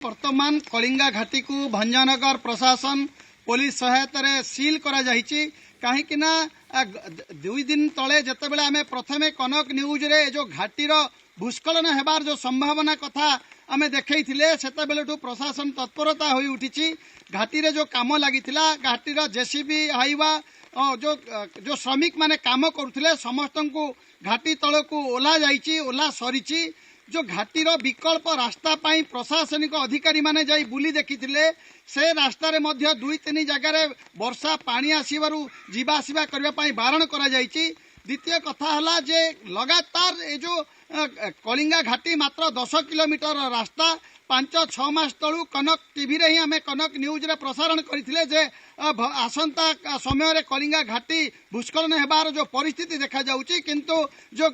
वर्तमान कलिंगा घाटी को भंजनगर प्रशासन पुलिस सहायता सील करा जाहिछि कहीं ना 2 दिन तले जितेबाला आम प्रथमे कनक न्यूज रे जो घाटीर भूस्खलन हेबार जो संभावना कथा आम देखई से बेलू प्रशासन तत्परता हो उठी घाटी रे जो काम लगी घाटीर जेसीबी हाइवा जो श्रमिक माने काम करुले समस्त को घाटी तल को ओला जाइछि ओला सरीछि जो घाटीर विकल्प रास्ता पाई प्रशासनिक अधिकारी माने जाई बुली देखिथिले से रास्ता रे मध्य 2-3 जगार वर्षा पानी आसीबारु जीवा आसीबा करबा पाई बारण करा जाइछि। द्वितीय कथा हला जे लगातार ए जो कलिंगा घाटी मात्र 10 किलोमीटर रास्ता 5-6 मास तलू कनक टीवी रे ही आम कनक न्यूज रे प्रसारण करथिले जे आसंता समय रे कलिंगा घाटी भूस्खलन हेबार जो परिस्थिति देखा जाउछि किंतु जो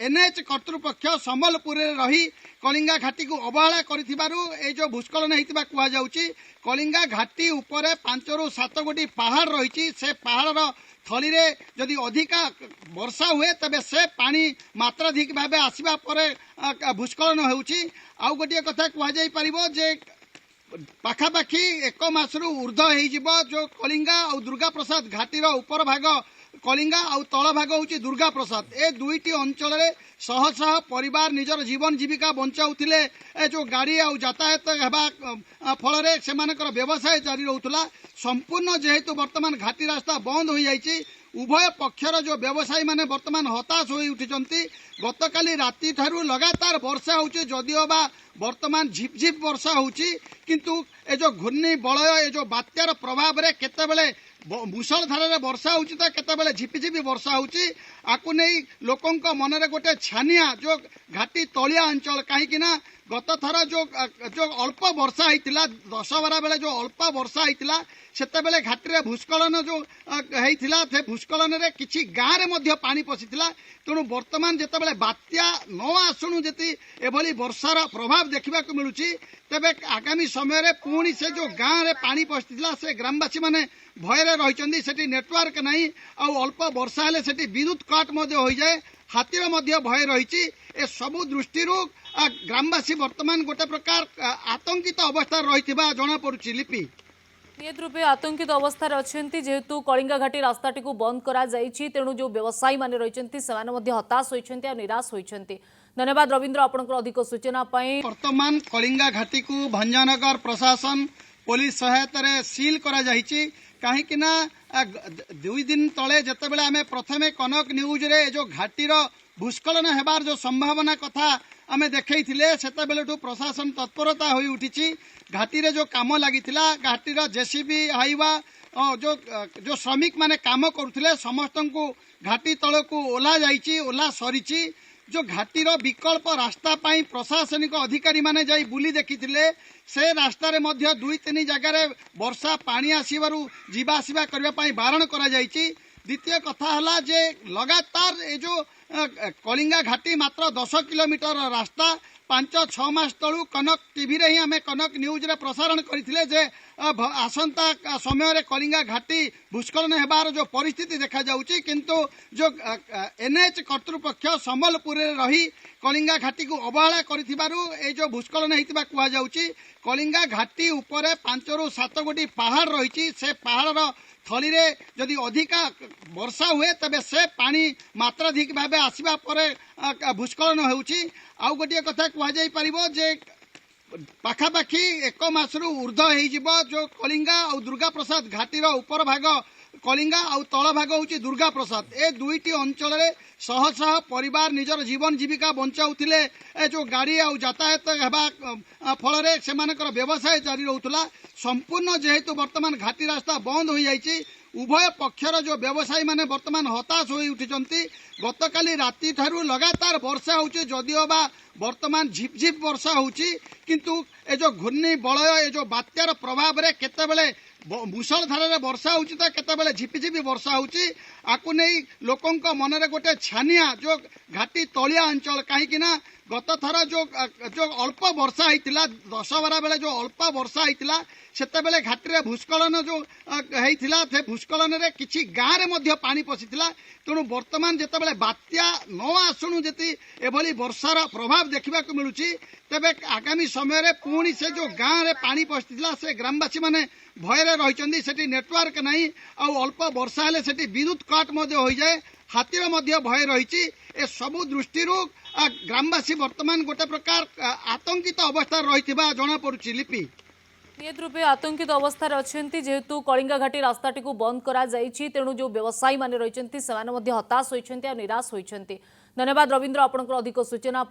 एनएच कर्तृपक्ष संबलपुर रे रही कलिंगा घाटी को अवहेला करिथिबारु ए जो भूस्खलन हेतिबा कुआ जाउछि। कलिंगा घाटी उपरे 5-7 गोटी पहाड़ रही से पहाड़ थली रे जदि अधिका वर्षा हुए तबे से पानी मात्राधिक भाव आसवा पर भूस्खलन होउछि। आउ गोटे कथा कुआ जाई परिबो जे पाखापाखि 1 मासरू ऊर्ध्व हो जो कलिंगा और दुर्गा प्रसाद घाटीर उपर भाग कलिंगा और तल भाग हूँ दुर्गा प्रसाद ए दुईटी अंचल शह शह परिवार निजर जीवन जीविका बंचाउथिले जो गाड़ी आ यातायात हेबा फल से व्यवसाय जारी रहउथला संपूर्ण जेहेतु वर्तमान घाटी रास्ता बंद हो जाइछि उभय पक्षर जो व्यवसायी माने वर्तमान हताश हो उठिचंती। गतकाली राति ठारू लगातार वर्षा होउछि जदिओ बा वर्तमान झिपझिप वर्षा होउछि किंतु ए जो घूर्णी बलय ए जो बात्यार प्रभाव रे केतेबेले मुसलधार रे वर्षा होउछि त केतेबेले झिपिझिपि वर्षा होउछि आकु नै लोकंक मनरे गोटे छानिया जो घाटी तलिया अंचल कहीं ना गत थर जो अल्प वर्षा होइतिला 10-12 बेले जो अल्प वर्षा होइतिला सेते बेले घाटी रे भूस्खलन जो होइतिला से भूस्खलन रे किछि गाँ रे मध्य पानी पसितिला तेणु वर्तमान जेतेबेले बात्या न आसुनु जति एभली वर्षार प्रभाव देखा मिलुछि तेबे आगामी समय रे पुणी से जो गाँ रे पानी पसितिला से ग्रामवासी माने भय रही सेठी नेटवर्क नहीं आउ अल्प वर्षा हेले सेठी विद्युत कट मध्य हो जाए हाथीर मध्य भय रही ए सबु दृष्टि ग्रामवासी वर्तमान गोटे प्रकार आतंकित अवस्था रही जना पड़ुछि। लिपि नियत रूपे आतंकित अवस्था अच्छा जेहेतु कलिंगा घाटी रास्ता टी बंद करा जाइछि तेणु जो व्यवसायी माने रहिछन्ति सेमाने मध्य हताश होइछन्ति आ निराश होइछन्ति। धन्यवाद रविंद्र आपनकर अधिक सूचना पाई। वर्तमान कलिंगा घाटी को भंजनगर प्रशासन पुलिस सहायता सील करा जाहिछि कहीं ना 2 दिन तले जितेबाला आम प्रथमे कनक न्यूज रे जो घाटीर भूस्खलन हेबार जो संभावना कथा आम देखई से बेलू प्रशासन तत्परता हो उठी घाटी रे जो काम लगी घाटीर जेसीबी हाइवा जो श्रमिक माने काम करुले समस्त को घाटी तल को ओला जाइछि ओला सरीछि जो घाटीर विकल्प रास्ता पाई प्रशासनिक अधिकारी माने जाई बुली देखिथिले से रास्ता रे मध्य 2-3 जगार वर्षा पानी आसीबारु जीवा आसीबा करबा पाई बारण करा जाइछि। द्वितीय कथा हला जे लगातार ए जो कलिंगा घाटी मात्र 10 किलोमीटर रास्ता 5-6 मास तलू कनक टीवी रे ही आम कनक न्यूज रे प्रसारण करथिले जे आसंता समय रे कलिंगा घाटी भूस्खलन हेबार जो परिस्थिति देखा जाउछि किंतु जो एनएच कर्तृपक्ष संबलपुर रे रही कलिंगा घाटी को अवहेला करिथिबारु ए जो भूस्खलन हेतिबा कुआ जाउछि। कलिंगा घाटी उपरे 5-7 गोटी पहाड़ रही से पहाड़ थली रे जदि अधिका वर्षा हुए तबे से पानी मात्राधिक भाव आसवा पर भूस्खलन होउछि। आउ गोटे कथा कुआ जाई परिबो जे पाखापाखि 1 मासरू ऊर्ध्व हो जो कलिंगा और दुर्गा प्रसाद घाटीर उपर भाग कलिंगा और तल भाग हूँ दुर्गा प्रसाद ए दुईटी अंचल शह शह परिवार निजर जीवन जीविका बंचाउथिले जो गाड़ी आ यातायात हेबा फल से व्यवसाय जारी रहउथला संपूर्ण जेहेतु वर्तमान घाटी रास्ता बंद हो जाइछि उभय पक्षर जो व्यवसायी माने वर्तमान हताश हो उठिचंती। गतकाली राति ठारू लगातार वर्षा होउछि जदिओ बा वर्तमान झिपझिप वर्षा होउछि किंतु ए जो घूर्णी बलय ए जो बात्यार प्रभाव रे केतेबेले मुसलधार रे वर्षा होउछि त केतेबेले झिपिझिपि वर्षा होउछि आकु नै लोकंक मनरे गोटे छानिया जो घाटी तलिया अंचल कहीं ना गत थर जो जो अल्प वर्षा होता 10-12 बेले जो अल्प वर्षा होता सेते बेले घाटी भूस्खलन जो होता से भूस्खलन रे किछि गाँ रे पानी पशिला तेणु वर्तमान जिते बात्या न आसुणु जी एभली वर्षार प्रभाव देखा मिलूँ तेबे आगामी समय रे पुणी से जो गाँ रे पानी पशिला से ग्रामवासी माने भय रही सेठी नेटवर्क नहीं अल्प वर्षा हेले सेठी विद्युत कट हो जाए हाथीर भय रही ए सबु दृष्टि ग्रामवासी वर्तमान गोटे प्रकार आतंकित अवस्था रही जना पड़ुछि लिपि नियत रूपे आतंकित अवस्था अच्छा जेहेतु कलिंगा घाटी रास्ताटी को बंद करा तेणु जो व्यवसायी माने रही हताश होती निराश होती धन्यवाद रवींद्र आपंकर अधिक सूचना।